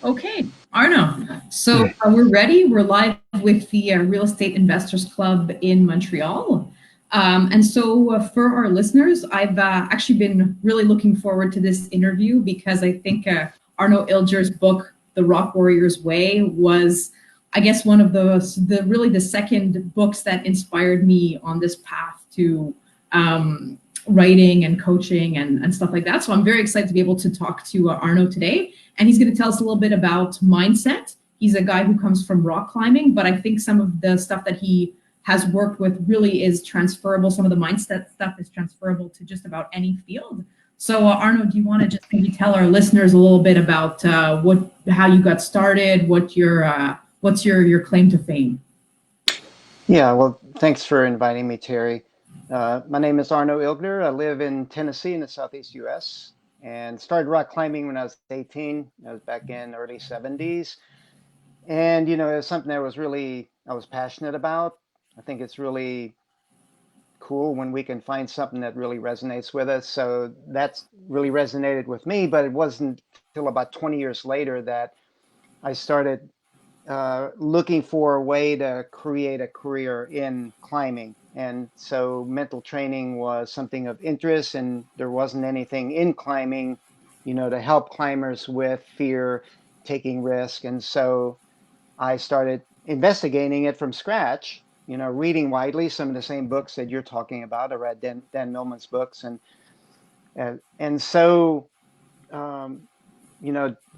Okay, Arno. So we're ready. We're live with the Real Estate Investors Club in Montreal. And so for our listeners, I've actually been really looking forward to this interview because I think Arno Ilgner's book, The Rock Warrior's Way, was, I guess, one of the really the second books that inspired me on this path to writing and coaching and stuff like that. So I'm very excited to be able to talk to Arno today. And he's going to tell us a little bit about mindset. He's a guy who comes from rock climbing, but I think some of the stuff that he has worked with really is transferable. Some of the mindset stuff is transferable to just about any field. So Arno, do you want to just maybe tell our listeners a little bit about how you got started, what's your claim to fame? Yeah, well, thanks for inviting me, Terry. My name is Arno Ilgner. I live in Tennessee in the Southeast U.S. and started rock climbing when I was 18. I was back in early 70s. And, it was something that I was passionate about. I think it's really cool when we can find something that really resonates with us. So that's really resonated with me, but it wasn't until about 20 years later that I started looking for a way to create a career in climbing. And so mental training was something of interest, and there wasn't anything in climbing, to help climbers with fear, taking risk. And so I started investigating it from scratch, reading widely some of the same books that you're talking about. I read Dan Millman's books. And so, um,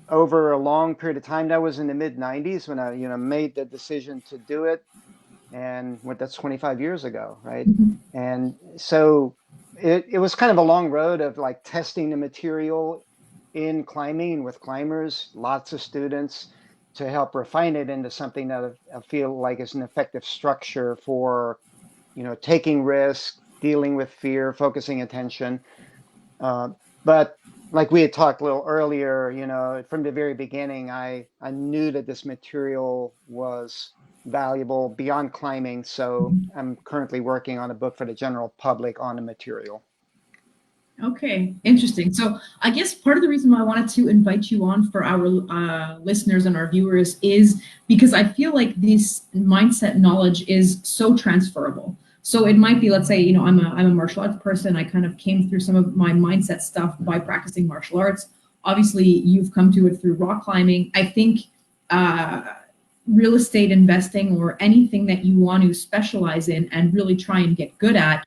over a long period of time, that was in the mid 90s when I, made the decision to do it. And that's 25 years ago, right? And so it was kind of a long road of like testing the material in climbing with climbers, lots of students, to help refine it into something that I feel like is an effective structure for, taking risk, dealing with fear, focusing attention. But like we had talked a little earlier, from the very beginning, I knew that this material was valuable beyond climbing. So I'm currently working on a book for the general public on the material. Okay, interesting. So I guess part of the reason why I wanted to invite you on for our listeners and our viewers is because I feel like this mindset knowledge is so transferable. So it might be, let's say, I'm a martial arts person. I kind of came through some of my mindset stuff by practicing martial arts. Obviously, you've come to it through rock climbing. I think real estate investing or anything that you want to specialize in and really try and get good at,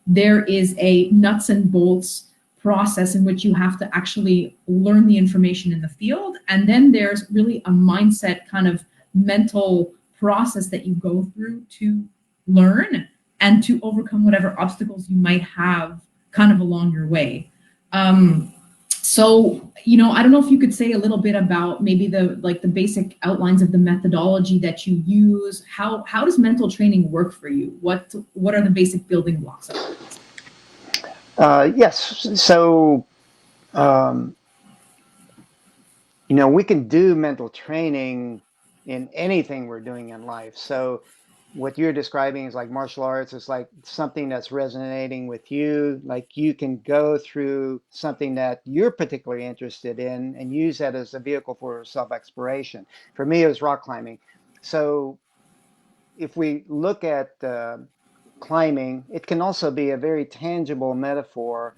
there is a nuts and bolts process in which you have to actually learn the information in the field. And then there's really a mindset kind of mental process that you go through to learn and to overcome whatever obstacles you might have kind of along your way. So, I don't know if you could say a little bit about maybe the basic outlines of the methodology that you use. How does mental training work for you? What are the basic building blocks of it? Yes. So, um, we can do mental training in anything we're doing in life. So what you're describing is like martial arts. It's like something that's resonating with you. Like you can go through something that you're particularly interested in and use that as a vehicle for self-exploration. For me, it was rock climbing. So if we look at climbing, it can also be a very tangible metaphor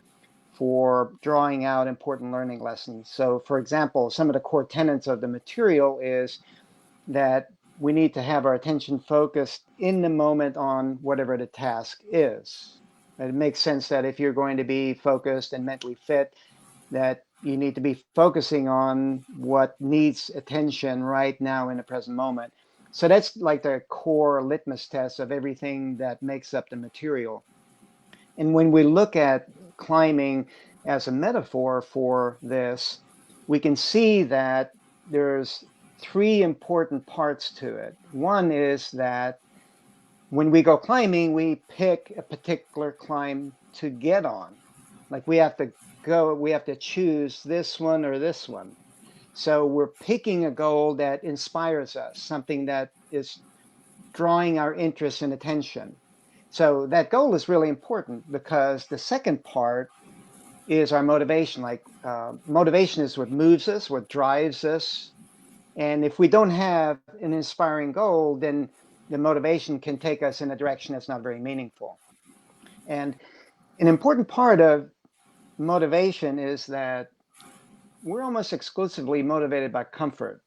for drawing out important learning lessons. So for example, some of the core tenets of the material is that we need to have our attention focused in the moment on whatever the task is. It makes sense that if you're going to be focused and mentally fit, that you need to be focusing on what needs attention right now in the present moment. So that's like the core litmus test of everything that makes up the material. And when we look at climbing as a metaphor for this, we can see that there's three important parts to it. One is that when we go climbing, we pick a particular climb to get on. Like we have to choose this one or this one. So we're picking a goal that inspires us, something that is drawing our interest and attention. So that goal is really important because the second part is our motivation. Like motivation is what moves us, what drives us. And if we don't have an inspiring goal, then the motivation can take us in a direction that's not very meaningful. And an important part of motivation is that we're almost exclusively motivated by comfort.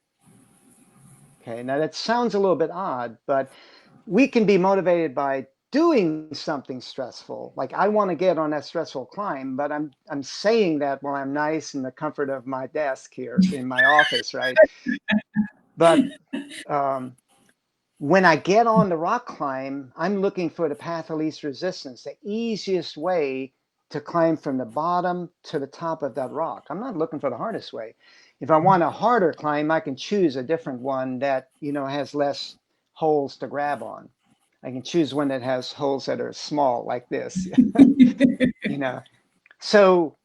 Okay, now that sounds a little bit odd, but we can be motivated by doing something stressful. Like I want to get on that stressful climb, but I'm saying that while I'm nice in the comfort of my desk here in my office, right? But um, when I get on the rock climb, I'm looking for the path of least resistance, the easiest way to climb from the bottom to the top of that rock. I'm not looking for the hardest way. If I want a harder climb, I can choose a different one that, has less holes to grab on. I can choose one that has holes that are small like this, you know. So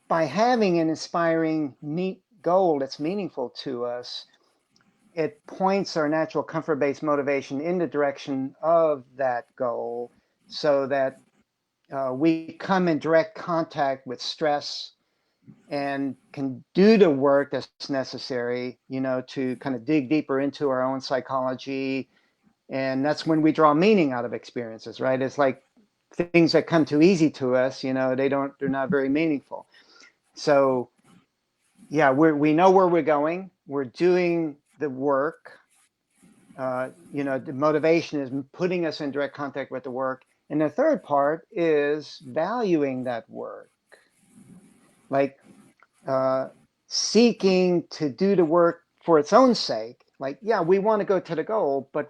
by having an inspiring, neat goal that's meaningful to us, it points our natural comfort-based motivation in the direction of that goal so that we come in direct contact with stress and can do the work that's necessary, to kind of dig deeper into our own psychology. And that's when we draw meaning out of experiences, right? It's like things that come too easy to us, they're not very meaningful. So yeah, we know where we're going. We're doing the work. The motivation is putting us in direct contact with the work. And the third part is valuing that work, like uh, seeking to do the work for its own sake. Like, yeah, we want to go to the goal, but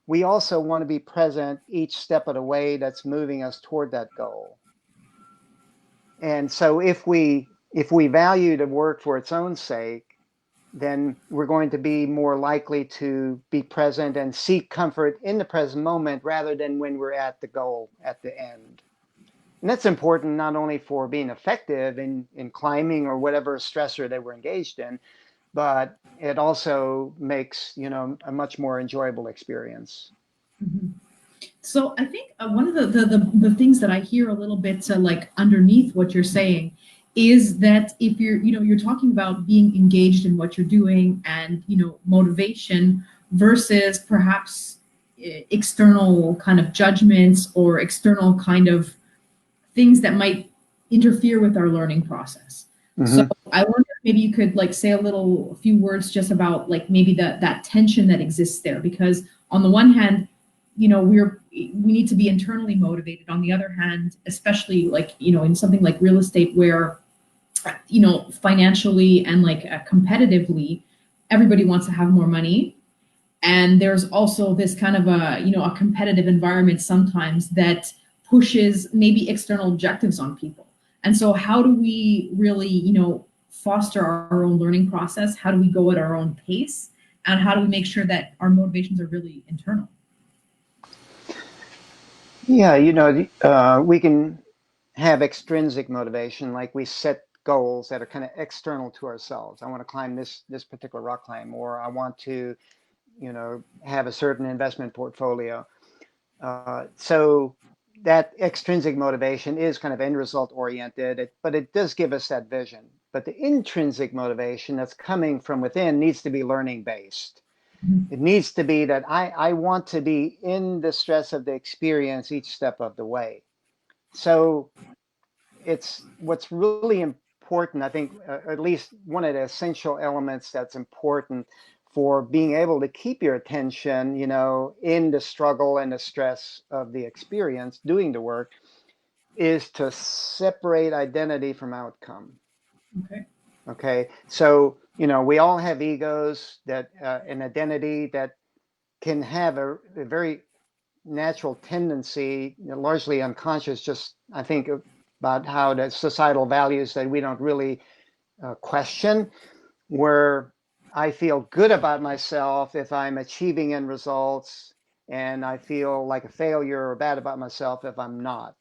we also want to be present each step of the way that's moving us toward that goal. And so if we value the work for its own sake, then we're going to be more likely to be present and seek comfort in the present moment rather than when we're at the goal at the end. And that's important not only for being effective in climbing or whatever stressor that we're engaged in, but it also makes, a much more enjoyable experience. Mhm. So I think one of the things that I hear a little bit like underneath what you're saying is that if you're talking about being engaged in what you're doing and motivation versus perhaps external kind of judgments or external kind of things that might interfere with our learning process. So Mm-hmm. I wonder if maybe you could like say a few words just about like maybe that tension that exists there, because on the one hand, we need to be internally motivated. On the other hand, especially like in something like real estate where financially and like competitively, everybody wants to have more money, and there's also this kind of a competitive environment sometimes that pushes maybe external objectives on people. And so how do we really foster our own learning process? How do we go at our own pace, and how do we make sure that our motivations are really internal? Yeah, we can have extrinsic motivation, like we set goals that are kind of external to ourselves. I want to climb this particular rock climb, or I want to, have a certain investment portfolio. So that extrinsic motivation is kind of end result oriented, but it does give us that vision. But the intrinsic motivation that's coming from within needs to be learning based. It needs to be that I want to be in the stress of the experience each step of the way. So it's what's really important, I think, at least one of the essential elements that's important for being able to keep your attention, in the struggle and the stress of the experience, doing the work, is to separate identity from outcome. Okay. Okay, so we all have egos that an identity that can have a very natural tendency, largely unconscious, just I think about how the societal values that we don't really question, where I feel good about myself if I'm achieving end results, and I feel like a failure or bad about myself if I'm not.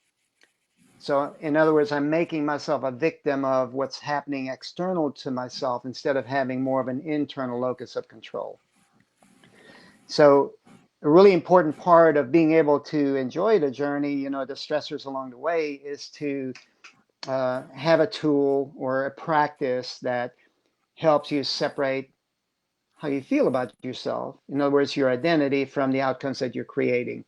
So in other words, I'm making myself a victim of what's happening external to myself instead of having more of an internal locus of control. So a really important part of being able to enjoy the journey, the stressors along the way, is to have a tool or a practice that helps you separate how you feel about yourself. In other words, your identity from the outcomes that you're creating.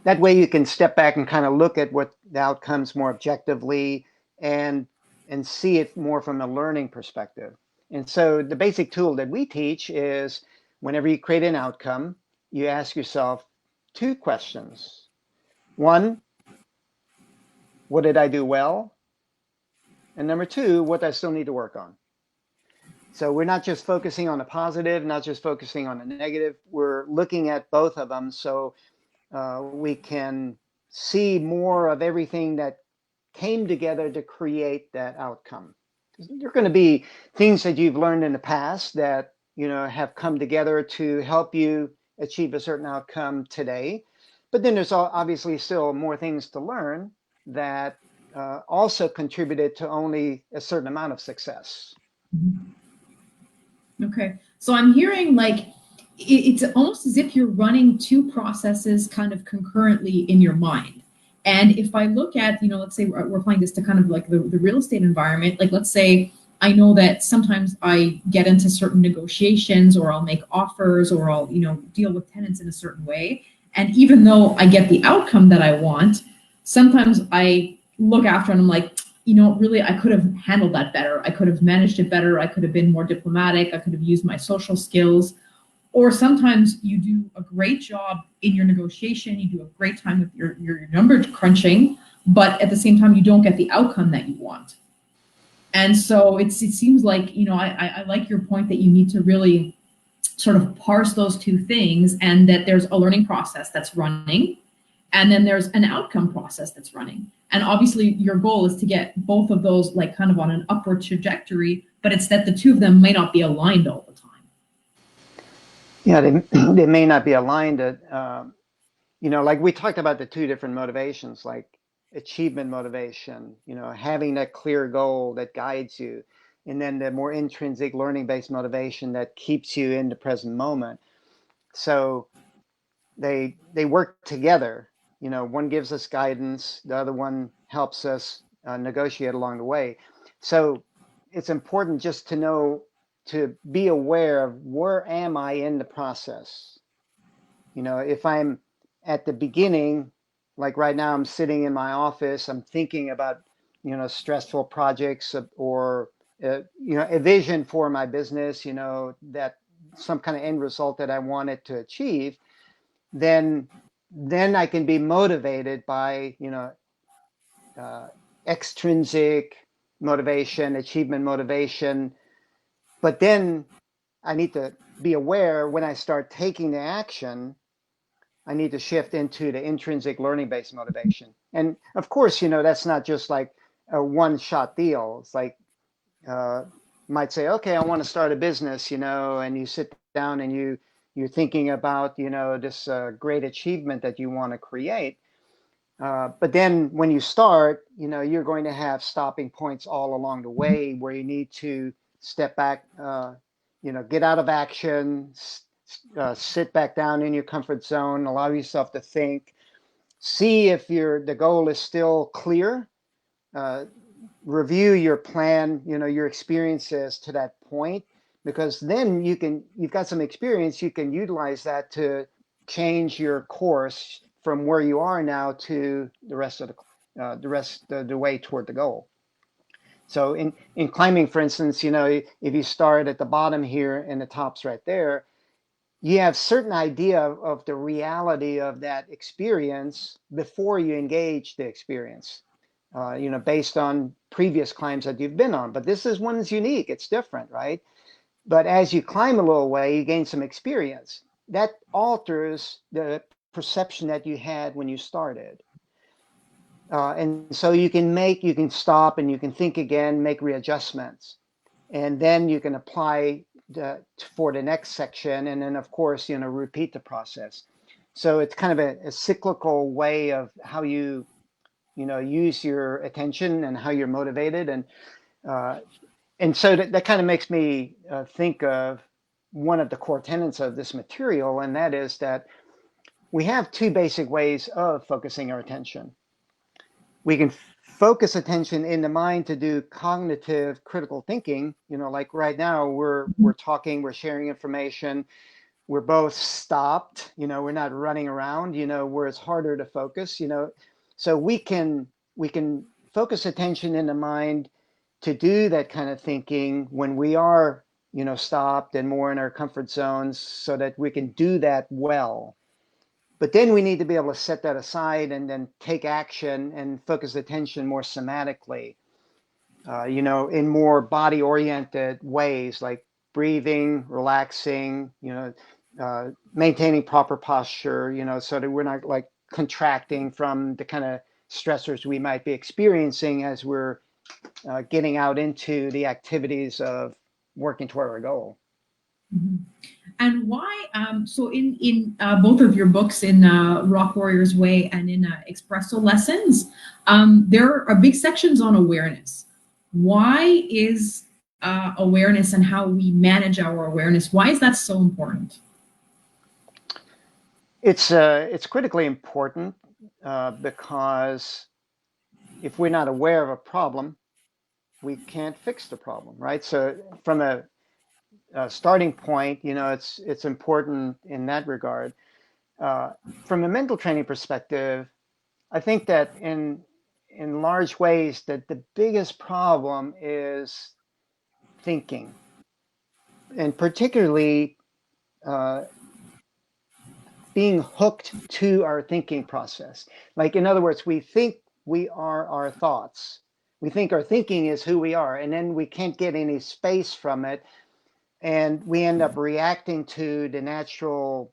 That way you can step back and kind of look at what the outcomes more objectively and and see it more from a learning perspective. And so the basic tool that we teach is whenever you create an outcome, you ask yourself two questions. One, what did I do well? And number two, what do I still need to work on? So we're not just focusing on the positive, not just focusing on the negative. We're looking at both of them so we can see more of everything that came together to create that outcome. There are going to be things that you've learned in the past that have come together to help you achieve a certain outcome today. But then there's obviously still more things to learn that also contributed to only a certain amount of success. Okay. So I'm hearing like it's almost as if you're running two processes kind of concurrently in your mind. And if I look at, let's say we're applying this to kind of like the real estate environment, like let's say I know that sometimes I get into certain negotiations or I'll make offers or I'll, deal with tenants in a certain way. And even though I get the outcome that I want, sometimes I look after and I'm like, really, I could have handled that better. I could have managed it better. I could have been more diplomatic. I could have used my social skills. Or sometimes you do a great job in your negotiation. You do a great time with your number crunching, but at the same time, you don't get the outcome that you want. And so it seems like, I like your point that you need to really sort of parse those two things and that there's a learning process that's running and then there's an outcome process that's running. And obviously your goal is to get both of those like kind of on an upward trajectory, but it's that the two of them may not be aligned all the time. Yeah, they may not be aligned at, like we talked about the two different motivations, like achievement motivation, having that clear goal that guides you, and then the more intrinsic learning-based motivation that keeps you in the present moment. So they work together. One gives us guidance, the other one helps us negotiate along the way. So it's important just to know, to be aware of where am I in the process. If I'm at the beginning, like right now, I'm sitting in my office, I'm thinking about, stressful projects or, a vision for my business, that some kind of end result that I wanted to achieve, then I can be motivated by, uh, extrinsic motivation, achievement motivation. But then I need to be aware when I start taking the action, I need to shift into the intrinsic learning-based motivation. And of course, that's not just like a one-shot deal. It's like uh, might say, okay, I want to start a business, and you sit down and you're thinking about, this great achievement that you want to create. But then when you start, you're going to have stopping points all along the way where you need to step back, get out of action, sit back down in your comfort zone, allow yourself to think, see if the goal is still clear, uh, review your plan, your experiences to that point, because then you've got some experience, you can utilize that to change your course from where you are now to the rest of the way toward the goal. So in climbing, for instance, if you start at the bottom here and the top's right there, you have certain idea of the reality of that experience before you engage the experience, based on previous climbs that you've been on. But this is one's unique. It's different, right? But as you climb a little way, you gain some experience. That alters the perception that you had when you started. And so you can stop and you can think again, make readjustments, and then you can apply for the next section, and then of course repeat the process. So it's kind of a cyclical way of how you use your attention and how you're motivated. And so that kind of makes me think of one of the core tenets of this material, and that is that we have two basic ways of focusing our attention. We can focus attention in the mind to do cognitive critical thinking. Like right now we're talking, we're sharing information, we're both stopped, we're not running around, where it's harder to focus, so we can focus attention in the mind to do that kind of thinking when we are, stopped and more in our comfort zones, so that we can do that well. But then we need to be able to set that aside and then take action and focus attention more somatically, in more body oriented ways, like breathing, relaxing, maintaining proper posture, so that we're not like contracting from the kind of stressors we might be experiencing as we're getting out into the activities of working toward our goal. Mhm. And why? So in both of your books, in Rock Warrior's Way and in Espresso Lessons, there are big sections on awareness. Why is awareness and how we manage our awareness? Why is that so important? It's critically important because if we're not aware of a problem, we can't fix the problem, right? So from a starting point, it's important in that regard. From a mental training perspective, I think that in large ways that the biggest problem is thinking, and particularly uh, being hooked to our thinking process. Like, in other words, we think we are our thoughts. We think our thinking is who we are, and then we can't get any space from it, and we end up reacting to the natural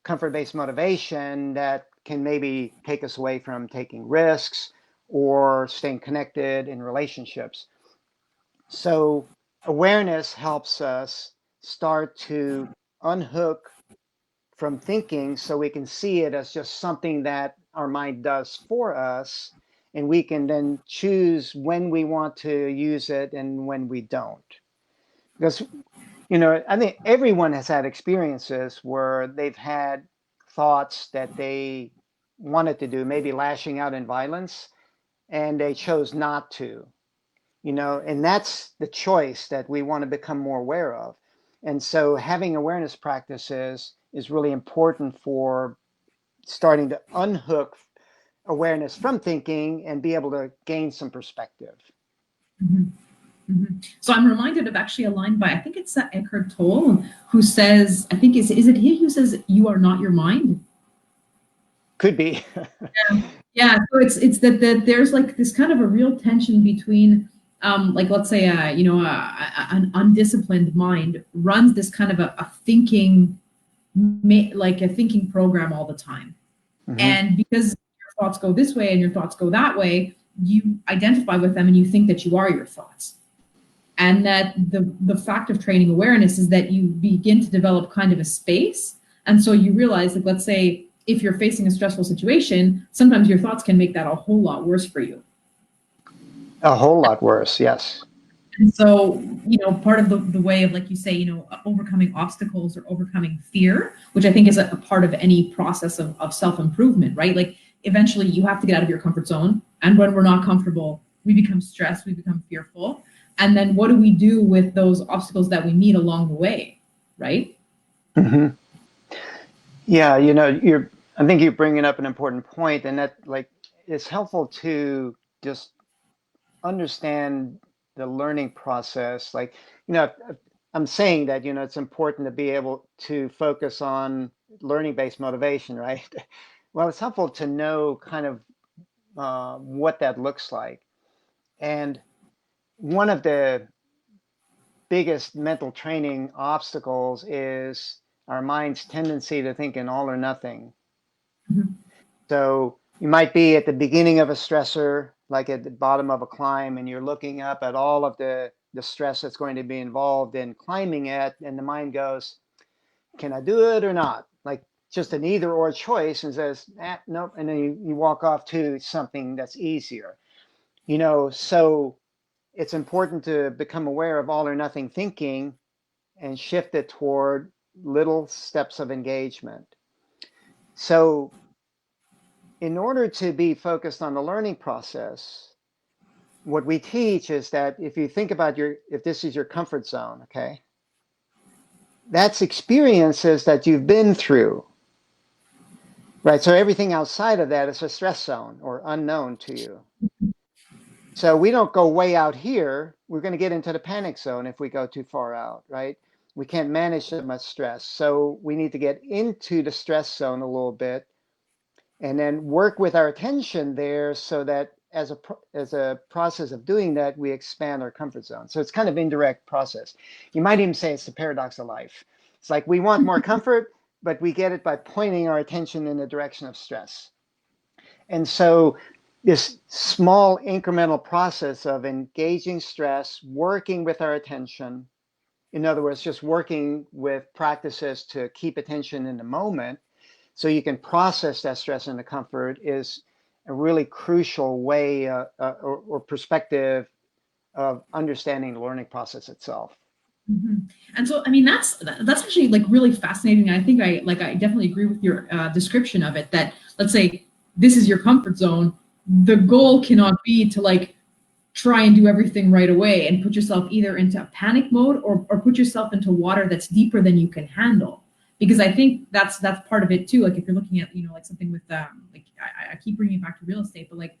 comfort-based motivation that can maybe take us away from taking risks or staying connected in relationships. So awareness helps us start to unhook from thinking, so we can see it as just something that our mind does for us, and we can then choose when we want to use it and when we don't. Because I think everyone has had experiences where they've had thoughts that they wanted to do, maybe lashing out in violence, and they chose not to, and that's the choice that we want to become more aware of. And so having awareness practices is really important for starting to unhook awareness from thinking and be able to gain some perspective. Mhm. Mhm. So I'm reminded of actually a line by, I think it's Eckhart Tolle, who says, I think is it he who says, "You are not your mind." Could be. Yeah, yeah. So it's that there's like this kind of a real tension between, like let's say, an undisciplined mind runs this kind of a thinking, like a thinking program all the time, Mm-hmm. and because your thoughts go this way and your thoughts go that way, you identify with them and you think that you are your thoughts. And that the fact of training awareness is that you begin to develop kind of a space, and so you realize, like, let's say if you're facing a stressful situation, sometimes your thoughts can make that a whole lot worse for you. A whole lot worse, yes. And so, part of the way of, like you say, overcoming obstacles or overcoming fear, which I think is a part of any process of self-improvement, right? Like eventually you have to get out of your comfort zone. And when we're not comfortable, we become stressed, we become fearful. And then what do we do with those obstacles that we meet along the way, right? Mm-hmm. Yeah, I think you're bringing up an important point, and that, like, it's helpful to just understand the learning process. Like, I'm saying that, it's important to be able to focus on learning-based motivation, right? Well, it's helpful to know kind of what that looks like. And one of the biggest mental training obstacles is our mind's tendency to think in all or nothing. Mhm. So you might be at the beginning of a stressor, like at the bottom of a climb, and you're looking up at all of the stress that's going to be involved in climbing it, and the mind goes, can I do it or not? Like, just an either or choice and says, nope, and then you walk off to something that's easier. So it's important to become aware of all or nothing thinking and shift it toward little steps of engagement. So in order to be focused on the learning process, what we teach is that if you think about if this is your comfort zone, okay, that's experiences that you've been through, right? So everything outside of that is a stress zone or unknown to you. So we don't go way out here. We're going to get into the panic zone if we go too far out, right? We can't manage so much stress. So we need to get into the stress zone a little bit and then work with our attention there so that as a process of doing that, we expand our comfort zone. So it's kind of indirect process. You might even say it's the paradox of life. It's like we want more comfort, but we get it by pointing our attention in the direction of stress. And so this small incremental process of engaging stress, working with our attention, in other words, just working with practices to keep attention in the moment so you can process that stress into comfort, is a really crucial way or perspective of understanding the learning process itself. Mm-hmm. And so, I mean, that's actually like really fascinating. I think I definitely agree with your description of it. That, let's say this is your comfort zone. The goal cannot be to like try and do everything right away and put yourself either into a panic mode or put yourself into water that's deeper than you can handle. Because I think that's part of it too. Like if you're looking at, like something with like I keep bringing it back to real estate, but like,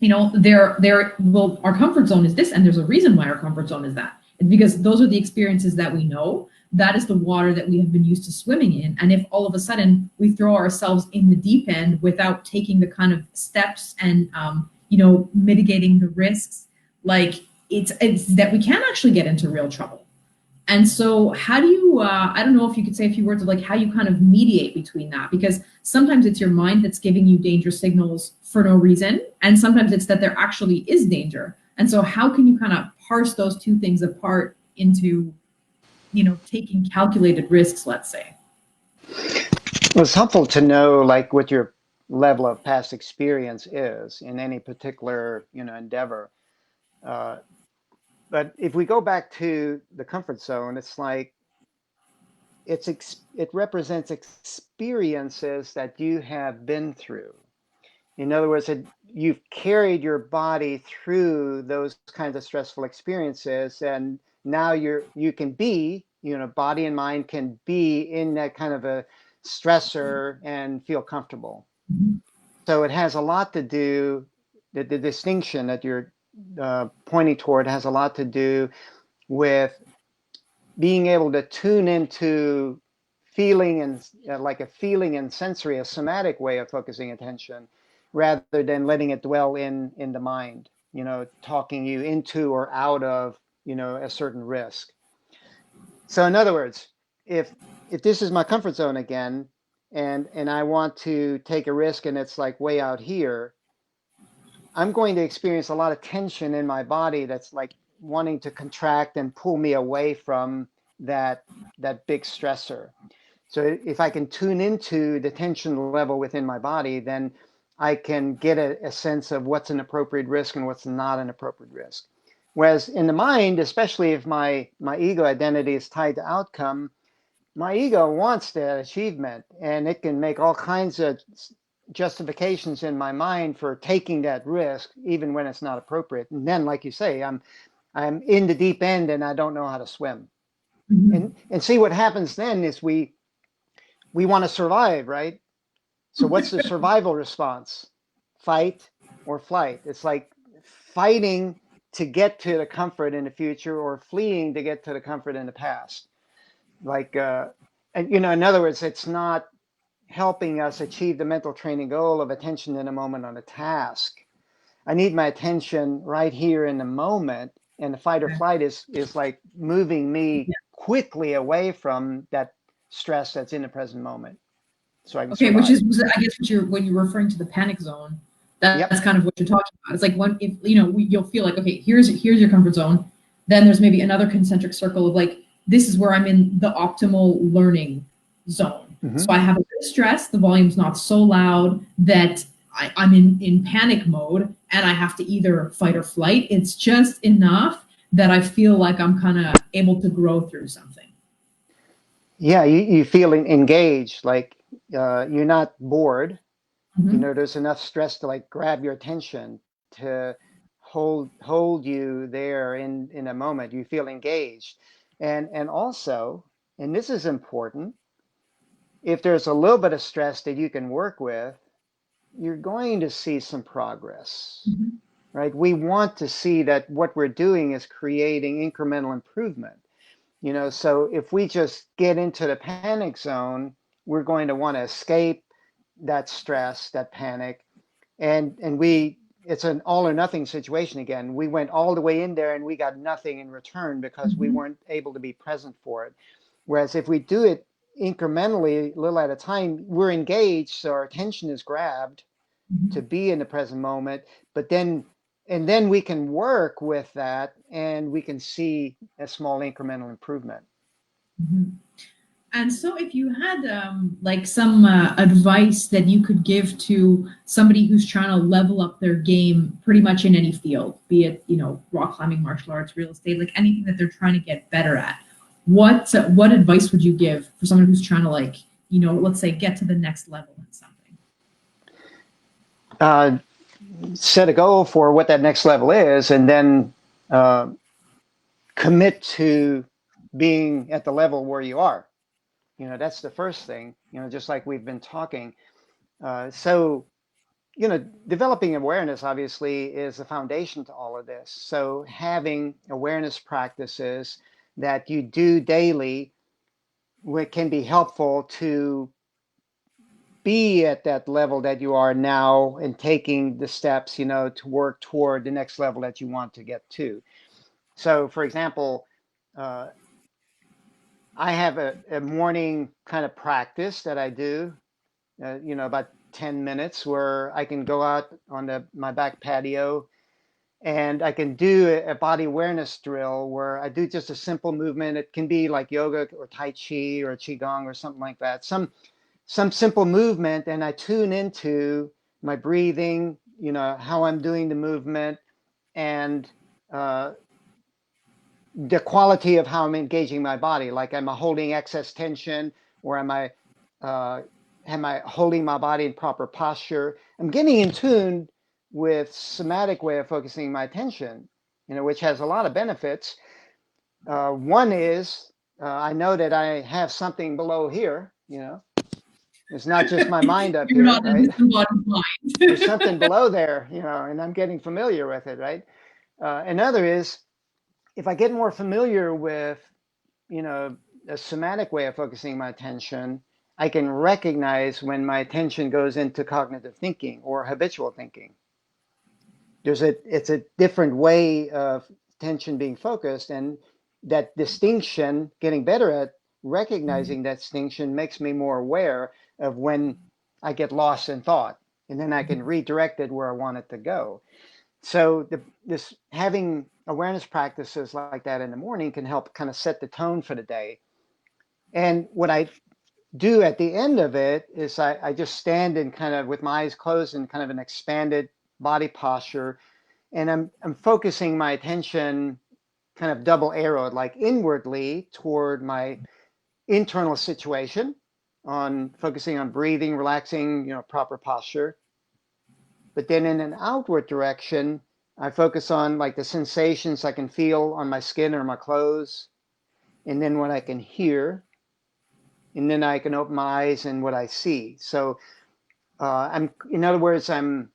well, our comfort zone is this, and there's a reason why our comfort zone is that. It's because those are the experiences that we know. That is the water that we have been used to swimming in. And if all of a sudden we throw ourselves in the deep end without taking the kind of steps and mitigating the risks, like it's that we can actually get into real trouble. And so how do you, I don't know if you could say a few words of like how you kind of mediate between that, because sometimes it's your mind that's giving you danger signals for no reason. And sometimes it's that there actually is danger. And so how can you kind of parse those two things apart into, taking calculated risks, let's say? Well, it's helpful to know like what your level of past experience is in any particular, endeavor. But if we go back to the comfort zone, it's like it represents experiences that you have been through. In other words, you've carried your body through those kinds of stressful experiences, and now you can be, body and mind can be in that kind of a stressor and feel comfortable. Mm-hmm. So it has a lot to do, the distinction that you're pointing toward has a lot to do with being able to tune into feeling and like a feeling and sensory, a somatic way of focusing attention, rather than letting it dwell in the mind, talking you into or out of, a certain risk. So in other words, if this is my comfort zone again, and I want to take a risk and it's like way out here, I'm going to experience a lot of tension in my body that's like wanting to contract and pull me away from that big stressor. So if I can tune into the tension level within my body, then I can get a sense of what's an appropriate risk and what's not an appropriate risk. Whereas in the mind, especially if my ego identity is tied to outcome, my ego wants that achievement, and it can make all kinds of justifications in my mind for taking that risk, even when it's not appropriate. And then, like you say, I'm in the deep end and I don't know how to swim. Mm-hmm. And see what happens then is we want to survive, right? So what's the survival response? Fight or flight. It's like fighting to get to the comfort in the future or fleeing to get to the comfort in the past. Like, and in other words, it's not helping us achieve the mental training goal of attention in a moment on a task. I need my attention right here in the moment, and the fight or Okay. flight is like moving me Yeah. quickly away from that stress that's in the present moment, so I can Okay, which survive. is, I guess, when you're referring to the panic zone, that's Yep. kind of what you're talking about. It's like when, if you'll feel like, okay, here's your comfort zone. Then there's maybe another concentric circle of like, this is where I'm in the optimal learning zone. So Hmm. I have a bit of stress, the volume's not so loud that I'm in panic mode and I have to either fight or flight. It's just enough that I feel like I'm kind of able to grow through something. Yeah, you feel engaged, like you're not bored. Mhm. There's enough stress to like grab your attention, to hold you there in a moment. You feel engaged. And also, and this is important, if there's a little bit of stress that you can work with, you're going to see some progress, Mhm. right? We want to see that what we're doing is creating incremental improvement. So if we just get into the panic zone, we're going to want to escape that stress, that panic, and we it's an all or nothing situation again. We went all the way in there and we got nothing in return because we Mhm. weren't able to be present for it. Whereas if we do it incrementally, a little at a time, we're engaged, so our attention is grabbed to Mhm. be in the present moment. But then we can work with that and we can see a small incremental improvement. Mhm. And so, if you had like some advice that you could give to somebody who's trying to level up their game, pretty much in any field, be it rock climbing, martial arts, real estate, like anything that they're trying to get better at, what advice would you give for someone who's trying to like let's say get to the next level in something? uh, Set a goal for what that next level is, and then uh, commit to being at the level where you are. That's the first thing, just like we've been talking. So, developing awareness obviously is the foundation to all of this. So, having awareness practices that you do daily can be helpful to be at that level that you are now and taking the steps, to work toward the next level that you want to get to. So, for example, uh, I have a morning kind of practice that I do, about 10 minutes where I can go out on my back patio and I can do a body awareness drill where I do just a simple movement. It can be like yoga or Tai Chi or Qigong or something like that. Some simple movement, and I tune into my breathing, how I'm doing the movement, and uh, the quality of how I'm engaging my body. Like, am I holding excess tension, or uh, am I holding my body in proper posture? I'm getting in tune with somatic way of focusing my attention, which has a lot of benefits. One is I know that I have something below here. It's not just my mind up You're here, not a right? disembodied There's mind. something below there, and I'm getting familiar with it, right? Another is if I get more familiar with, you know, a somatic way of focusing my attention, I can recognize when my attention goes into cognitive thinking or habitual thinking. It's a different way of attention being focused, and that distinction, getting better at recognizing that distinction, makes me more aware of when I get lost in thought, and then I can redirect it where I want it to go. So this having awareness practices like that in the morning can help kind of set the tone for the day. And what I do at the end of it is I just stand in kind of with my eyes closed in kind of an expanded body posture, and I'm focusing my attention kind of double arrowed, like inwardly toward my internal situation, on focusing on breathing, relaxing, proper posture. But then in an outward direction, I focus on like the sensations I can feel on my skin or my clothes, and then what I can hear, and then I can open my eyes and what I see. So in other words, I'm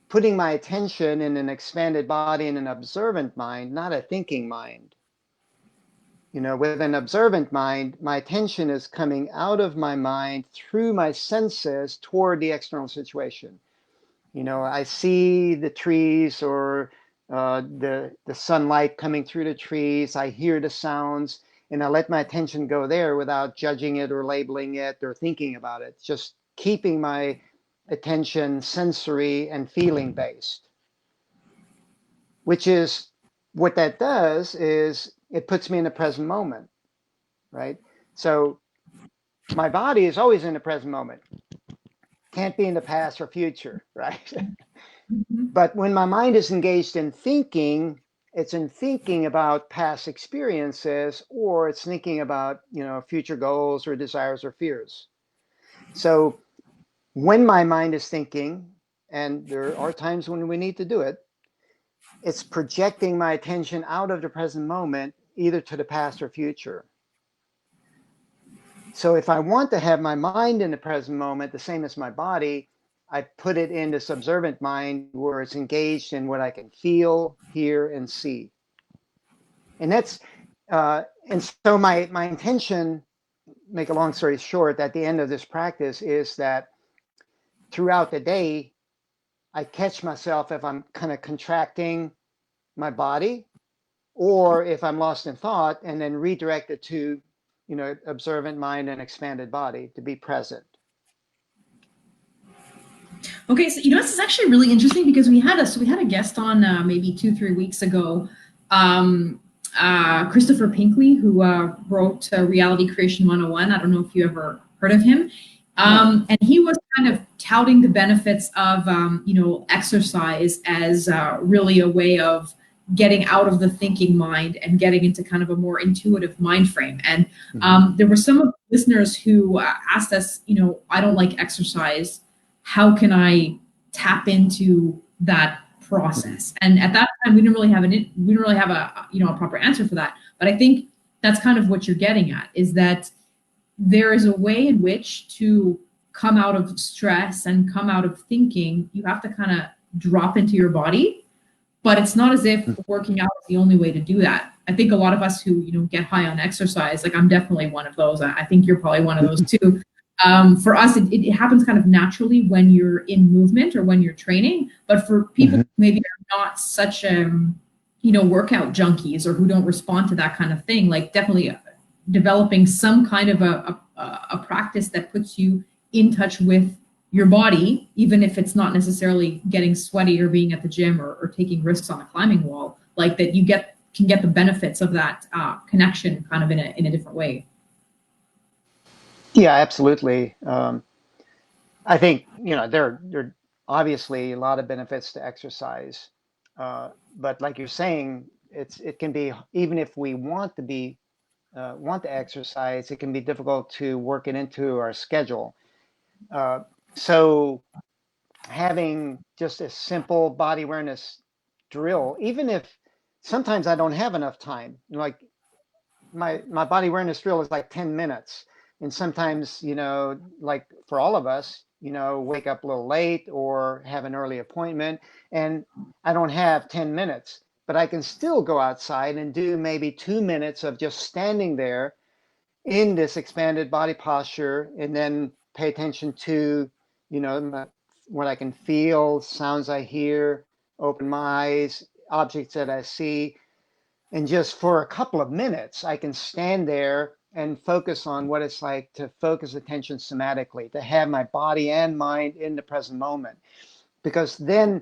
putting my attention in an expanded body and an observant mind, not a thinking mind. With an observant mind, my attention is coming out of my mind through my senses toward the external situation. I see the trees or the sunlight coming through the trees. I hear the sounds, and I let my attention go there without judging it or labeling it or thinking about it. Just keeping my attention sensory and feeling based, which is what that does is it puts me in the present moment, right? So my body is always in the present moment. Can't be in the past or future, right? Mhm. But when my mind is engaged in thinking, it's in thinking about past experiences, or it's thinking about, future goals or desires or fears. So when my mind is thinking, and there are times when we need to do it, it's projecting my attention out of the present moment, either to the past or future. So if I want to have my mind in the present moment, the same as my body, I put it in this observant mind where it's engaged in what I can feel, hear, and see. And so my intention, make a long story short, at the end of this practice is that throughout the day, I catch myself if I'm kind of contracting my body, or if I'm lost in thought, and then redirect it to, observant mind and expanded body to be present. Okay, so this is actually really interesting because we had a guest on maybe 2 3 weeks ago, Christopher Pinkley, who wrote Reality Creation 101. I don't know if you ever heard of him. No. And he was kind of touting the benefits of exercise as really a way of getting out of the thinking mind and getting into kind of a more intuitive mind frame. And Mm-hmm. there were some of the listeners who asked us, I don't like exercise. How can I tap into that Mm-hmm. process? And at that time, we didn't really have a proper answer for that. But I think that's kind of what you're getting at, is that there is a way in which to come out of stress and come out of thinking. You have to kind of drop into your body, but it's not as if working out is the only way to do that. I think a lot of us who get high on exercise, like I'm definitely one of those. I think you're probably one of those too. For us, it happens kind of naturally when you're in movement or when you're training. But for people Mm-hmm. who maybe are not such workout junkies or who don't respond to that kind of thing, like definitely developing some kind of a practice that puts you in touch with your body, even if it's not necessarily getting sweaty or being at the gym or taking risks on a climbing wall, like that can get the benefits of that connection kind of in a different way. Yeah, absolutely. I think there are obviously a lot of benefits to exercise, but like you're saying, it can be, even if we want to exercise, it can be difficult to work it into our schedule. Uh, so having just a simple body awareness drill, even if sometimes I don't have enough time, like my body awareness drill is like 10 minutes. And sometimes, like for all of us, wake up a little late or have an early appointment, and I don't have 10 minutes, but I can still go outside and do maybe 2 minutes of just standing there in this expanded body posture, and then pay attention to, what I can feel, sounds I hear, open my eyes, objects that I see. And just for a couple of minutes, I can stand there and focus on what it's like to focus attention somatically, to have my body and mind in the present moment. Because then,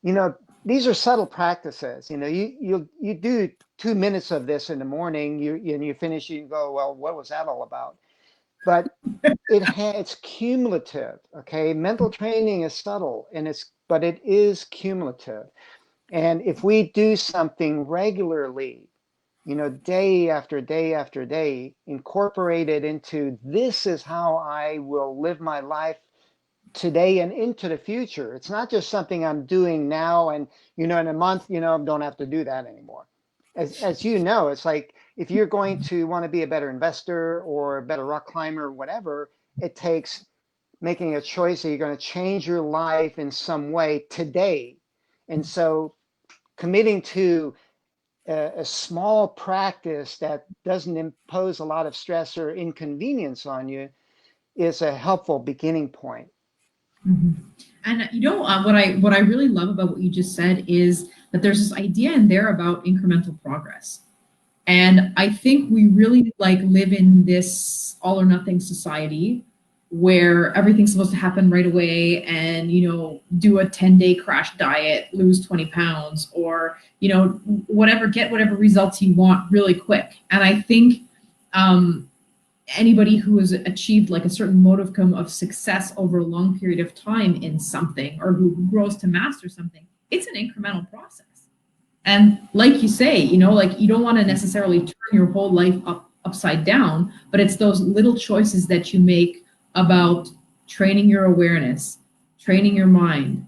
you know, these are subtle practices. You do 2 minutes of this in the morning, you finish, you go, well, what was that all about? But it's cumulative. Okay, mental training is subtle, but it is cumulative. And if we do something regularly, day after day after day, incorporate it into, this is how I will live my life today and into the future. It's not just something I'm doing now, and in a month, don't have to do that anymore. As you know, it's like, if you're going to want to be a better investor or a better rock climber or whatever, it takes making a choice that you're going to change your life in some way today. And so committing to a small practice that doesn't impose a lot of stress or inconvenience on you is a helpful beginning point. Mm-hmm. And what I really love about what you just said is that there's this idea in there about incremental progress. And I think we really like live in this all or nothing society where everything's supposed to happen right away and, do a 10-day crash diet, lose 20 pounds, or, get whatever results you want really quick. And I think um, anybody who has achieved like a certain modicum of success over a long period of time in something, or who grows to master something, it's an incremental process. And like you say, like you don't want to necessarily turn your whole life upside down, but it's those little choices that you make about training your awareness, training your mind,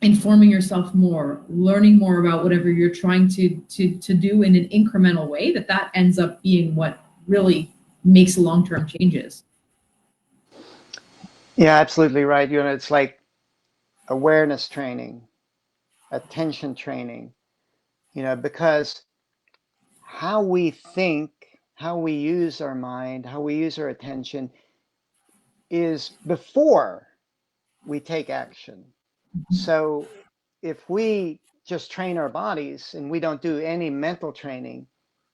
informing yourself more, learning more about whatever you're trying to do in an incremental way, that ends up being what really makes long-term changes. Yeah, absolutely right. It's like awareness training, attention training, because how we think, how we use our mind, how we use our attention is before we take action. So if we just train our bodies and we don't do any mental training,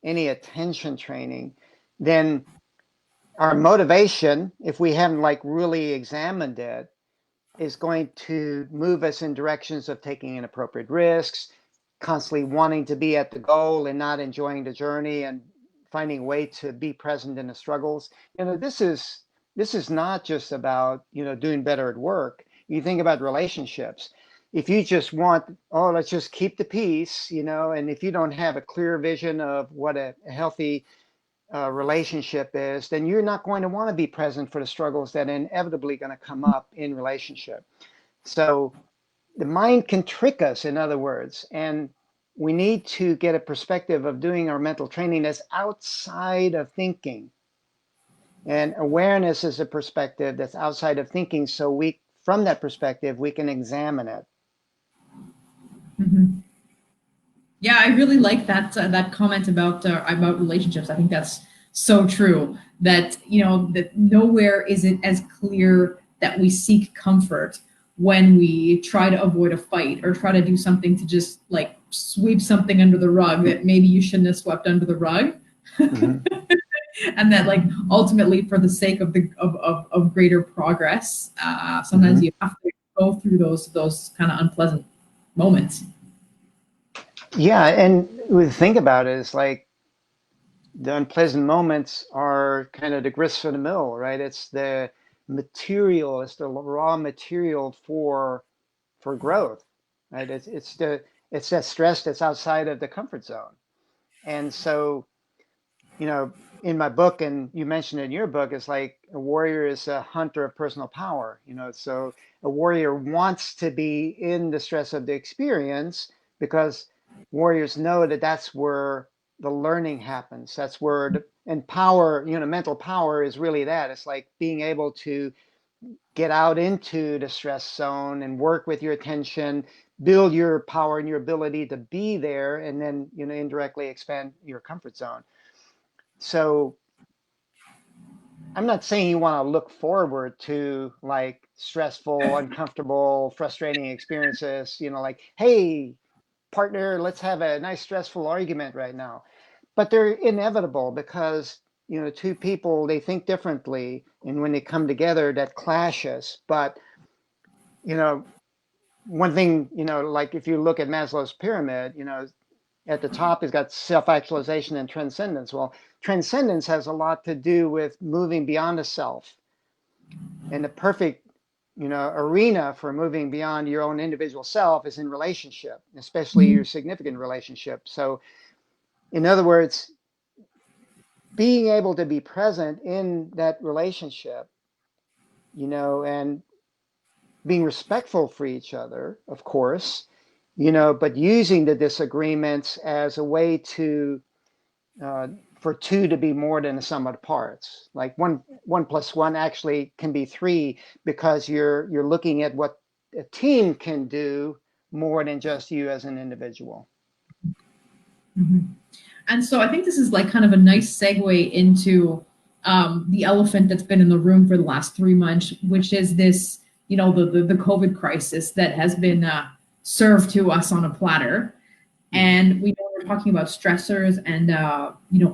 any attention training, then our motivation, if we haven't like really examined it, is going to move us in directions of taking inappropriate risks, constantly wanting to be at the goal and not enjoying the journey, and finding a way to be present in the struggles. This is not just about doing better at work. You think about relationships. If you just want, oh, let's just keep the peace, and if you don't have a clear vision of what a healthy relationship is, then you're not going to want to be present for the struggles that are inevitably going to come up in relationship. So the mind can trick us, in other words, and we need to get a perspective of doing our mental training that's outside of thinking. And awareness is a perspective that's outside of thinking. So from that perspective, we can examine it. Mm-hmm. Yeah, I really like that comment about relationships. I think that's so true. That that nowhere is it as clear that we seek comfort when we try to avoid a fight or try to do something to just like sweep something under the rug that maybe you shouldn't have swept under the rug. Mm-hmm. And that like ultimately for the sake of of greater progress, sometimes Mm-hmm. you have to go through those kind of unpleasant moments. Yeah, and think about it, it's like the unpleasant moments are kind of the grist for the mill, right? It's the material, it's the raw material for growth, right? It's that stress that's outside of the comfort zone. And so, you know, in my book, and you mentioned in your book, it's like a warrior is a hunter of personal power. So a warrior wants to be in the stress of the experience because warriors know that that's where the learning happens. That's where and power, mental power is really that. It's like being able to get out into the stress zone and work with your attention, build your power and your ability to be there, and then indirectly expand your comfort zone. So I'm not saying you want to look forward to like stressful, uncomfortable, frustrating experiences, like, hey, partner, let's have a nice stressful argument right now. But they're inevitable because, two people, they think differently. And when they come together, that clashes. But, you know, one thing, like if you look at Maslow's pyramid, at the top has got self-actualization and transcendence. Well, transcendence has a lot to do with moving beyond the self. And the perfect, arena for moving beyond your own individual self is in relationship, especially your significant relationship. So, in other words, being able to be present in that relationship, and being respectful for each other, of course, but using the disagreements as a way to uh, for two to be more than the sum of the parts. Like one plus one actually can be three because you're looking at what a team can do more than just you as an individual. Mm-hmm. And so I think this is like kind of a nice segue into the elephant that's been in the room for the last 3 months, which is this, the COVID crisis that has been served to us on a platter. And we know we're talking about stressors and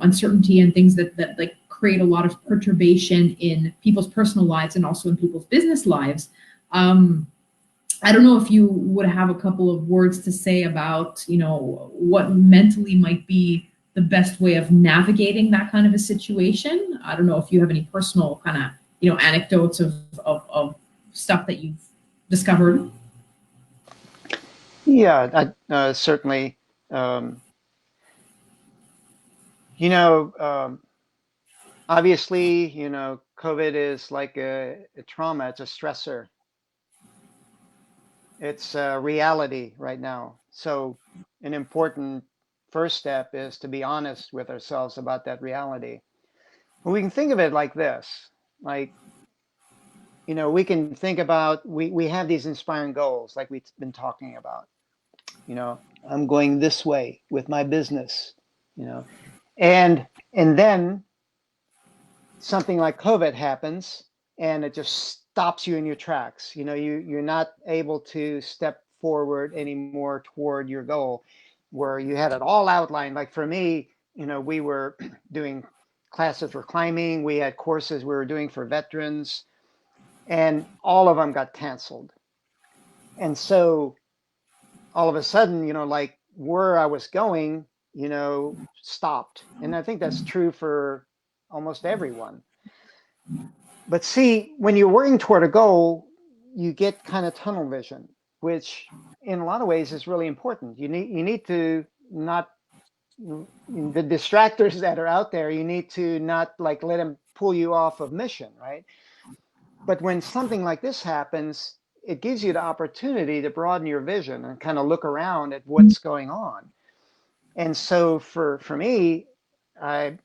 uncertainty and things that like create a lot of perturbation in people's personal lives and also in people's business lives. I don't know if you would have a couple of words to say about what mentally might be the best way of navigating that kind of a situation. I don't know if you have any personal kind of, anecdotes of stuff that you've discovered. Yeah, certainly. Um, you know, um, Obviously, COVID is like a trauma. It's a stressor. It's a reality right now. So, an important first step is to be honest with ourselves about that reality. Well, we can think of it like this, like, we can think about, we have these inspiring goals like we've been talking about. I'm going this way with my business, you know, and then something like COVID happens and it just stops you in your tracks. You're not able to step forward anymore toward your goal where you had it all outlined. Like for me, we were doing classes for climbing, we had courses we were doing for veterans, and all of them got canceled. And so all of a sudden, like where I was going, stopped. And I think that's true for almost everyone. But see, when you're working toward a goal, you get kind of tunnel vision, which in a lot of ways is really important. You need to not the distractors that are out there, you need to not like let them pull you off of mission, right? But when something like this happens, it gives you the opportunity to broaden your vision and kind of look around at what's going on. And so for me, I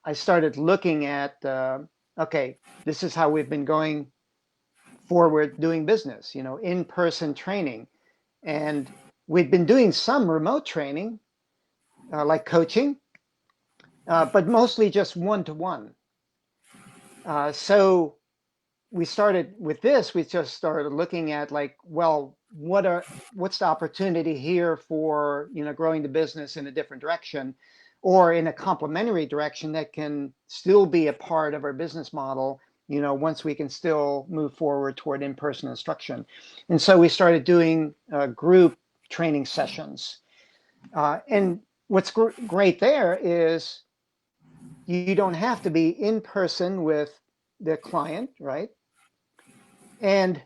I started looking at okay, this is how we've been going forward doing business, in-person training, and we've been doing some remote training, like coaching, but mostly just one-to-one. So we started with this. We just started looking at like, well, what's the opportunity here for growing the business in a different direction, or in a complementary direction that can still be a part of our business model. Once we can still move forward toward in-person instruction, and so we started doing group training sessions. And what's great there is you don't have to be in person with the client, right? And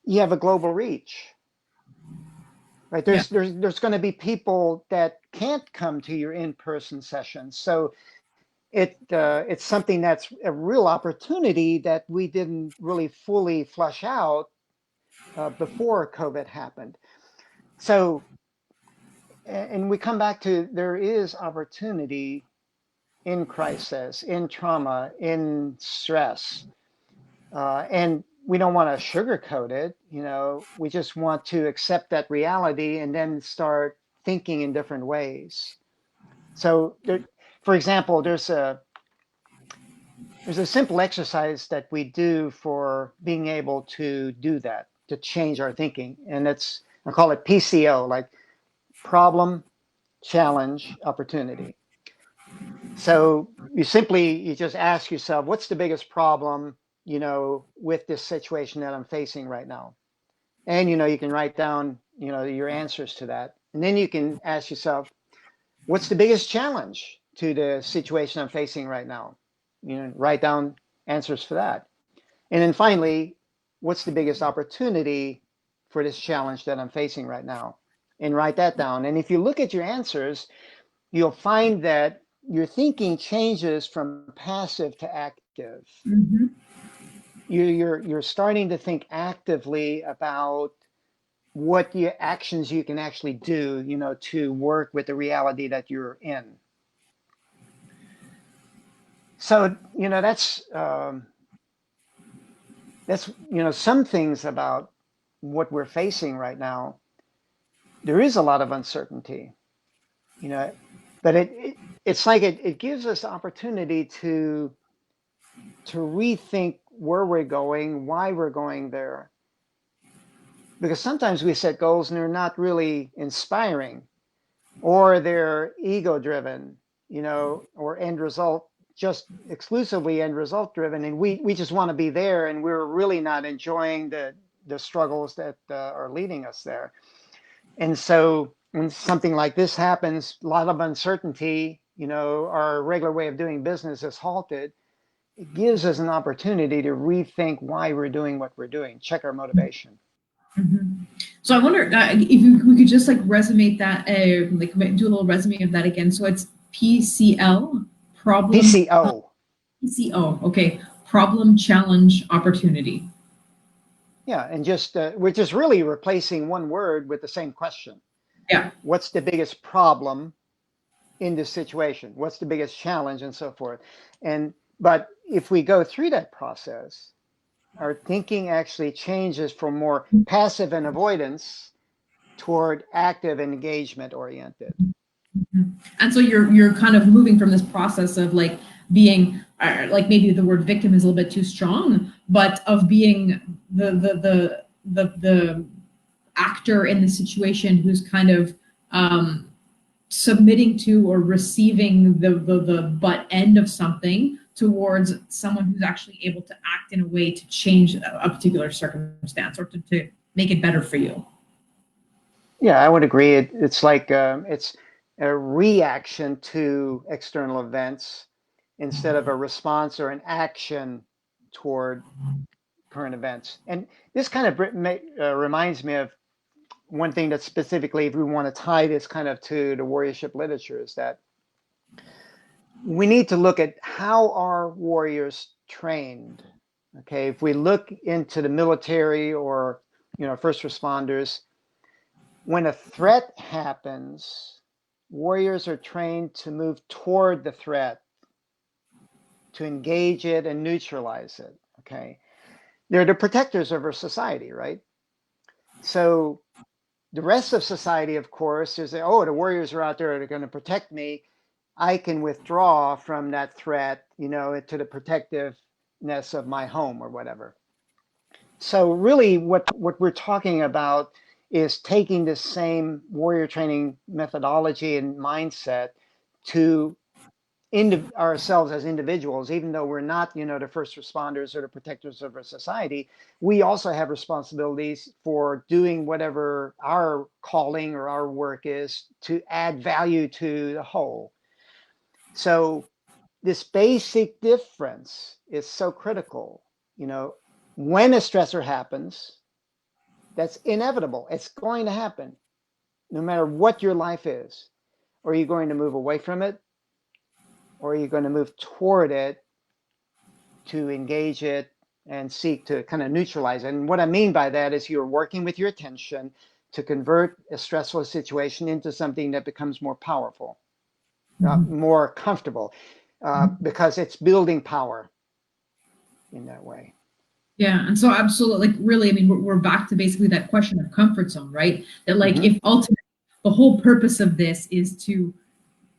you have a global reach, right? Yeah. There's going to be people that can't come to your in-person sessions, so it's something that's a real opportunity that we didn't really fully flush out before COVID happened. So, and we come back to, there is opportunity in crisis, in trauma, in stress. And we don't want to sugarcoat it. We just want to accept that reality and then start thinking in different ways. So, for example, there's a simple exercise that we do for being able to do that, to change our thinking, and I call it PCO, like problem, challenge, opportunity. So you just ask yourself, what's the biggest problem, with this situation that I'm facing right now? And, you can write down, your answers to that. And then you can ask yourself, what's the biggest challenge to the situation I'm facing right now? Write down answers for that. And then finally, what's the biggest opportunity for this challenge that I'm facing right now? And write that down. And if you look at your answers, you'll find that your thinking changes from passive to active. Mm-hmm. You're starting to think actively about what actions you can actually do, to work with the reality that you're in. So, that's some things about what we're facing right now. There is a lot of uncertainty, you know, but it's like it gives us opportunity to rethink where we're going, why we're going there. Because sometimes we set goals and they're not really inspiring, or they're ego driven, or end result, just exclusively end result driven. And we just want to be there, and we're really not enjoying the struggles that are leading us there. And so when something like this happens, a lot of uncertainty, our regular way of doing business is halted, it gives us an opportunity to rethink why we're doing what we're doing, check our motivation. Mhm. So I wonder if we could just like resume that, like do a little resume of that again. So it's PCL, problem, PCO. PCO. Okay, problem, challenge, opportunity. Yeah, and just we're just really replacing one word with the same question. Yeah. What's the biggest problem in this situation? What's the biggest challenge and so forth? But if we go through that process, our thinking actually changes from more passive and avoidance toward active and engagement oriented. Mhm. And so you're kind of moving from this process of like being like maybe the word victim is a little bit too strong, but of being the actor in the situation who's kind of submitting to or receiving the butt end of something towards someone who's actually able to act in a way to change a particular circumstance or to make it better for you. Yeah, I would agree. It's like it's a reaction to external events instead of a response or an action toward current events. And this kind of reminds me of one thing that specifically, if we want to tie this kind of to the warriorship literature, is that we need to look at how are warriors trained. Okay, if we look into the military or first responders, when a threat happens, warriors are trained to move toward the threat, to engage it and neutralize it. Okay, they're the protectors of our society, right? So the rest of society, of course, is that, oh, the warriors are out there, they're going to protect me. I can withdraw from that threat, to the protectiveness of my home or whatever. So really what we're talking about is taking this same warrior training methodology and mindset to ourselves as individuals. Even though we're not, the first responders or the protectors of our society, we also have responsibilities for doing whatever our calling or our work is to add value to the whole. So this basic difference is so critical. When a stressor happens, that's inevitable. It's going to happen no matter what your life is. Are you going to move away from it, or are you going to move toward it to engage it and seek to kind of neutralize it? And what I mean by that is you're working with your attention to convert a stressful situation into something that becomes more powerful, Mhm. more comfortable, because it's building power in that way. Yeah, and so absolutely, like really, I mean, we're back to basically that question of comfort zone, right? That like Mm-hmm. if ultimately the whole purpose of this is to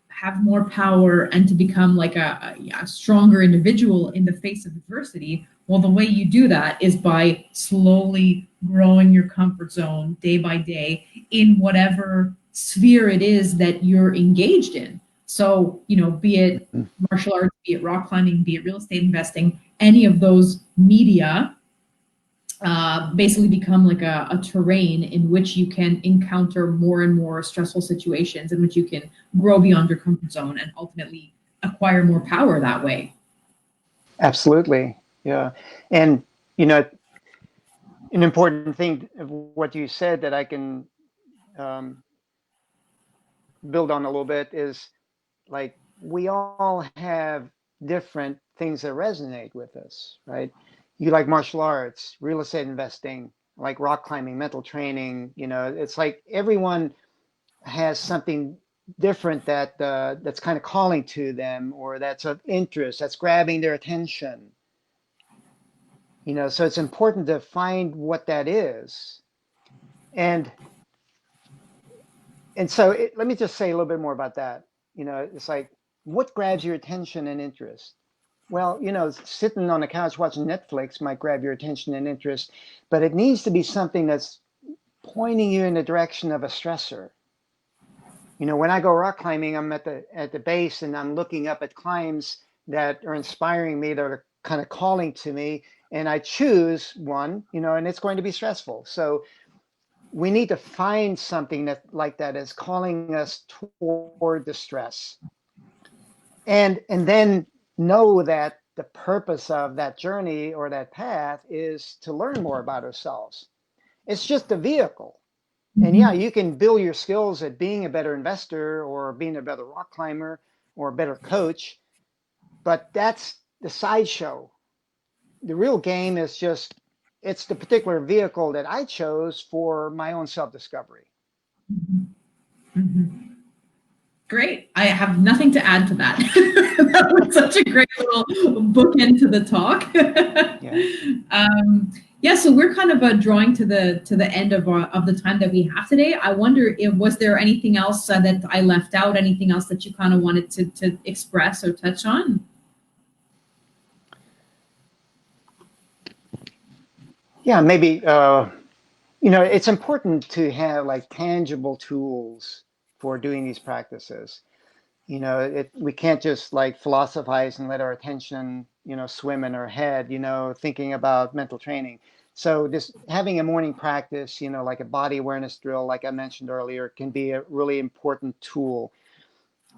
have more power and to become like a stronger individual in the face of adversity, well, the way you do that is by slowly growing your comfort zone day by day in whatever sphere it is that you're engaged in. So, be it martial arts, be it rock climbing, be it real estate investing, any of those media basically become like a terrain in which you can encounter more and more stressful situations in which you can grow beyond your comfort zone and ultimately acquire more power that way. Absolutely. Yeah. And, you know, an important thing of what you said that I can um, build on a little bit is like we all have different things that resonate with us, right? You like martial arts, real estate investing, like rock climbing, mental training. It's like everyone has something different that's kind of calling to them, or that's of interest, that's grabbing their attention. So it's important to find what that is. And let me just say a little bit more about that. It's like, what grabs your attention and interest? Well, sitting on the couch watching Netflix might grab your attention and interest, but it needs to be something that's pointing you in the direction of a stressor. When I go rock climbing, I'm at the base and I'm looking up at climbs that are inspiring me, that are kind of calling to me, and I choose one, and it's going to be stressful. So we need to find something that like that is calling us toward the stress. and then know that the purpose of that journey or that path is to learn more about ourselves. It's just a vehicle. And yeah, Mhm. you can build your skills at being a better investor or being a better rock climber or a better coach, but that's the sideshow. The real game is just it's the particular vehicle that I chose for my own self-discovery. Mhm. Mhm. Great. I have nothing to add to that. That was such a great little bookend to the talk. Yeah. Yeah, so we're kind of drawing to the end of the time that we have today. I wonder if was there anything else that I left out, anything else that you kind of wanted to express or touch on? Yeah, maybe it's important to have like tangible tools for doing these practices. We can't just like philosophize and let our attention swim in our head, thinking about mental training. So this having a morning practice, like a body awareness drill, like I mentioned earlier, can be a really important tool.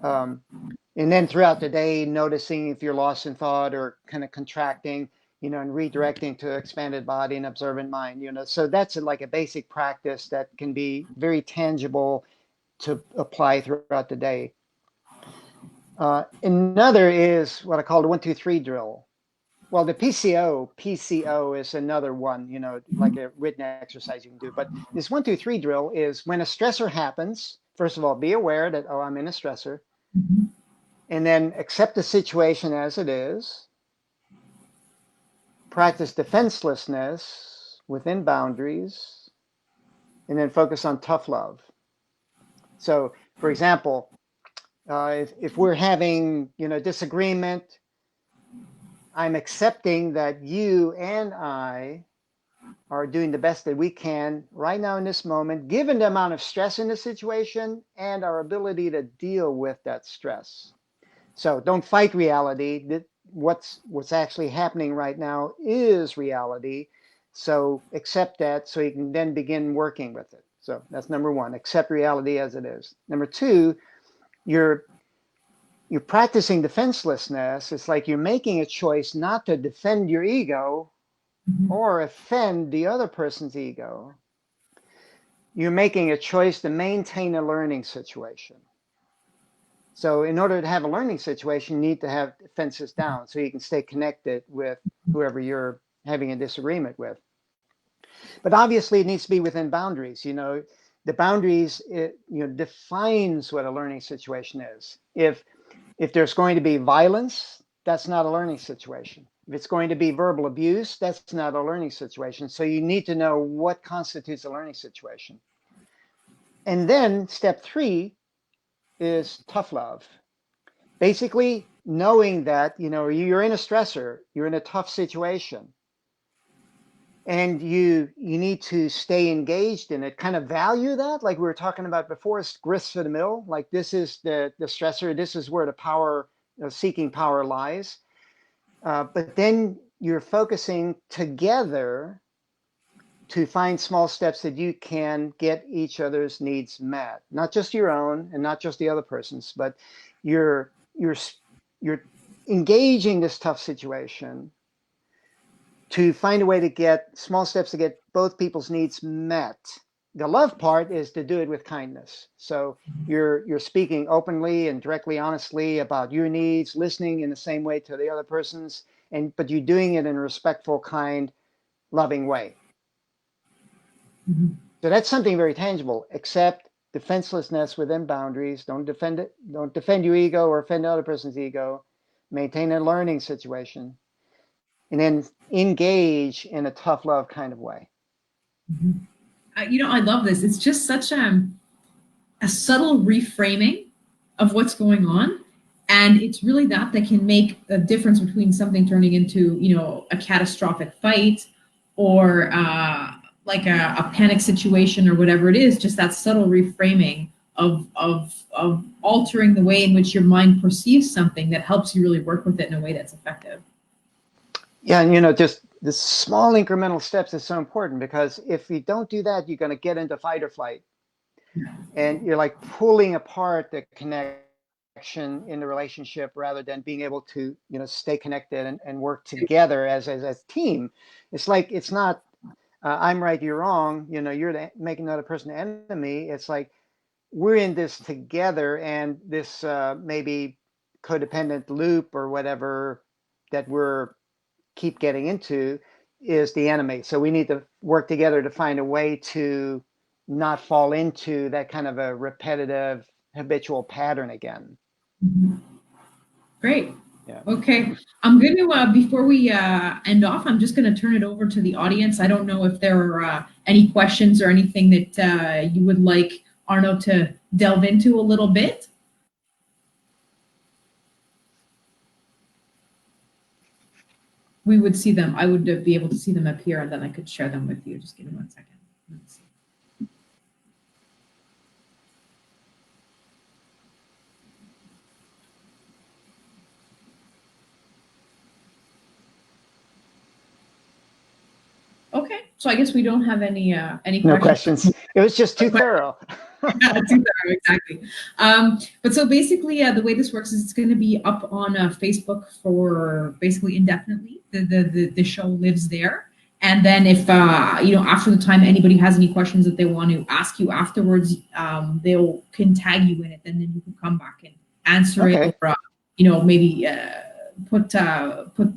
um, and then throughout the day, noticing if you're lost in thought or kind of contracting, and redirecting to expanded body and observant mind. So that's like a basic practice that can be very tangible to apply throughout the day. Another is what I call the 1, 2, 3 drill. Well, the PCO is another one, like a written exercise you can do. But this 1, 2, 3 drill is when a stressor happens. First of all, be aware that, oh, I'm in a stressor, Mhm. and then accept the situation as it is. Practice defenselessness within boundaries, and then focus on tough love. So, for example, if we're having disagreement, I'm accepting that you and I are doing the best that we can right now in this moment, given the amount of stress in the situation and our ability to deal with that stress. So don't fight reality. What's actually happening right now is reality. So accept that so you can then begin working with it. So that's number one, accept reality as it is. Number two, you're you're practicing defenselessness. It's like you're making a choice not to defend your ego Mhm. or offend the other person's ego. You're making a choice to maintain a learning situation. So in order to have a learning situation, you need to have defenses down so you can stay connected with whoever you're having a disagreement with. But obviously, it needs to be within boundaries. The boundaries defines what a learning situation is. If there's going to be violence, that's not a learning situation. If it's going to be verbal abuse, that's not a learning situation. So you need to know what constitutes a learning situation. And then step three is tough love. Basically, knowing that you're in a stressor, you're in a tough situation, and you need to stay engaged in it, kind of value that, like we were talking about before, is grist for the mill. Like this is the stressor, this is where the power, seeking power lies. But then you're focusing together to find small steps that you can get each other's needs met, not just your own and not just the other person's, but you're you're engaging this tough situation to find a way to get small steps to get both people's needs met. The love part is to do it with kindness. So you're speaking openly and directly, honestly about your needs, listening in the same way to the other person's, but you're doing it in a respectful, kind, loving way. Mhm. So that's something very tangible. Accept defenselessness within boundaries. Don't defend it. Don't defend your ego or offend the other person's ego. Maintain a learning situation, and then engage in a tough love kind of way. Mhm. I love this. It's just such a subtle reframing of what's going on. And it's really that can make a difference between something turning into, a catastrophic fight or like a panic situation or whatever it is, just that subtle reframing of altering the way in which your mind perceives something that helps you really work with it in a way that's effective. Yeah, and just the small incremental steps is so important because if you don't do that, you're going to get into fight or flight, and you're like pulling apart the connection. disconnection in the relationship rather than being able to, stay connected and work together as a team. It's like, it's not, I'm right, you're wrong, you're making another person the enemy. It's like, we're in this together, and this maybe codependent loop or whatever that we're keep getting into is the enemy. So we need to work together to find a way to not fall into that kind of a repetitive, habitual pattern again. Great. Yeah. Okay. I'm going to, before we end off, I'm just going to turn it over to the audience. I don't know if there are any questions or anything that you would like Arno to delve into a little bit. We would see them. I would be able to see them up here, and then I could share them with you. Just give me 1 second. Let's see. Okay, so I guess we don't have any No questions. questions. It was just too thorough. Yeah, too thorough, exactly. But so basically, the way this works is it's going to be up on Facebook for basically indefinitely. The show lives there, and then if after the time anybody has any questions that they want to ask you afterwards, they'll can tag you in it, and then you can come back and answer Okay. it, or maybe put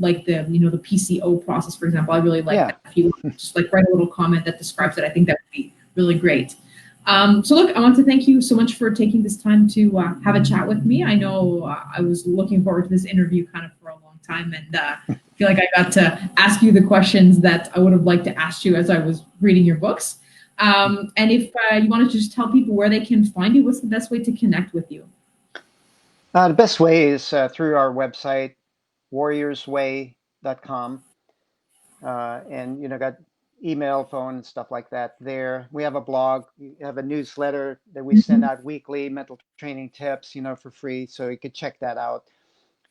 like the PCO process, for example. I really like that. If you just like write a little comment that describes it, I think that would be really great. So look, I want to thank you so much for taking this time to have a chat with me. I know I was looking forward to this interview kind of for a long time, and feel like I got to ask you the questions that I would have liked to ask you as I was reading your books. And if you wanted to just tell people where they can find you, what's the best way to connect with you? The best way is through our website, warriorsway.com. And got email, phone, and stuff like that there. We have a blog, we have a newsletter that we send out weekly, mental training tips, for free. So you could check that out.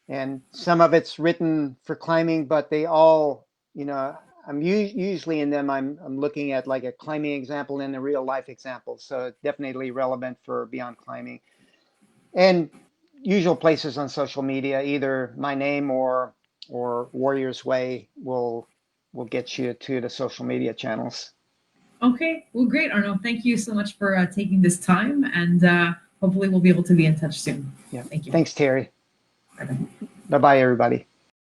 And some of it's written for climbing, but they all, I'm usually in them, I'm looking at like a climbing example and a real life example. So it's definitely relevant for beyond climbing. And usual places on social media, either my name or Warriors Way will get you to the social media channels. Okay, well, great, Arno. Thank you so much for taking this time, and hopefully we'll be able to be in touch soon. Yeah. Thank you. Thanks, Terrie. Bye-bye. Bye-bye, everybody.